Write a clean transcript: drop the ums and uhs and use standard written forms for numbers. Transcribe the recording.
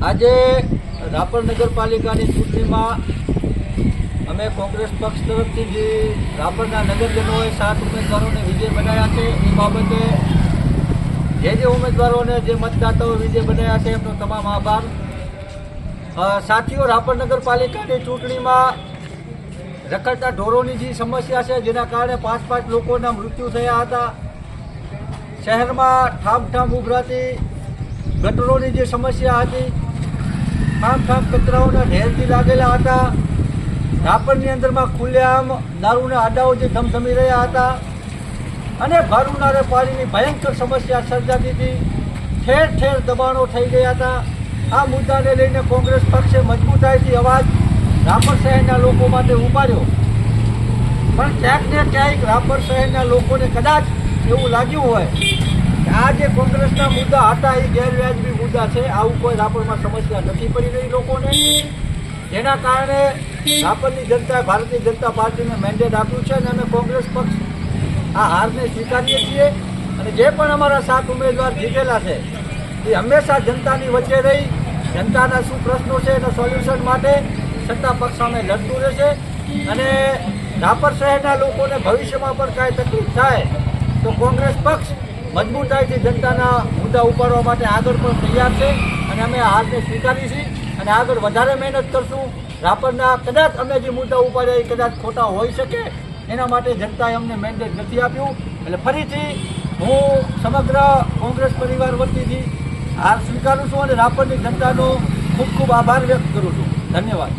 આજે રાપર નગરપાલિકાની ચૂંટણીમાં અમે કોંગ્રેસ પક્ષ તરફથી જે રાપરના નગરજનોએ 7 ઉમેદવારોને વિજય બનાવ્યા છે એ બાબતે જે ઉમેદવારોને જે મતદાતાઓ વિજય બનાવ્યા છે એમનો તમામ આભાર। સાથીઓ, રાપર નગરપાલિકાની ચૂંટણીમાં રખડતા ઢોરોની જે સમસ્યા છે જેના કારણે 5 લોકોના મૃત્યુ થયા હતા। શહેરમાં ઠામ ઉભરાતી ગટરોની જે સમસ્યા હતી, ઠામ કચરાઓના ઢેરથી લાગેલા હતા। રાપરની અંદરમાં ખુલ્લેઆમ દારૂના આડાઓ જે ધમધમી રહ્યા હતા અને ભર ઉનાળે પાણીની ભયંકર સમસ્યા સર્જાતી હતી। ઠેર ઠેર દબાણો થઈ ગયા હતા। આ મુદ્દાને લઈને કોંગ્રેસ પક્ષે મજબૂતાઈથી અવાજ રાપર શહેરના લોકો માટે ઉપાડ્યો, પણ ક્યાંક ને ક્યાંક રાપર શહેરના લોકોને કદાચ એવું લાગ્યું હોય કે આ જે કોંગ્રેસના મુદ્દા હતા એ ગેરવ્યાજબી મુદ્દા છે, આવું કોઈ રાપરમાં સમસ્યા નથી પડી રહી લોકોને, જેના કારણે રાપરની જનતાએ ભારતીય જનતા પાર્ટીને મેન્ડેટ આપ્યું છે અને અમે કોંગ્રેસ પક્ષ આ હારને સ્વીકારીએ છીએ અને જે પણ અમારા 7 ઉમેદવાર જીતેલા છે એ હંમેશા જનતાની વચ્ચે રહી જનતાના શું પ્રશ્નો છે એના સોલ્યુશન માટે સત્તા પક્ષ સામે લડતું રહેશે અને રાપર શહેરના લોકોને ભવિષ્યમાં પણ કાંઈ તકલીફ થાય તો કોંગ્રેસ પક્ષ મજબૂતાઈથી જનતાના મુદ્દા ઉપાડવા માટે આગળ પણ તૈયાર છે અને અમે આ હારને સ્વીકારીશું અને આગળ વધારે મહેનત કરશું। રાપરના કદાચ અમે જે મુદ્દા ઉપાડ્યા એ કદાચ ખોટા હોઈ શકે, એના માટે જનતાએ અમને મેન્ડેટ નથી આપ્યું, એટલે ફરીથી હું સમગ્ર કોંગ્રેસ પરિવાર વતીથી હાર સ્વીકારું છું અને રાપરની જનતાનો ખૂબ આભાર વ્યક્ત કરું છું। ધન્યવાદ।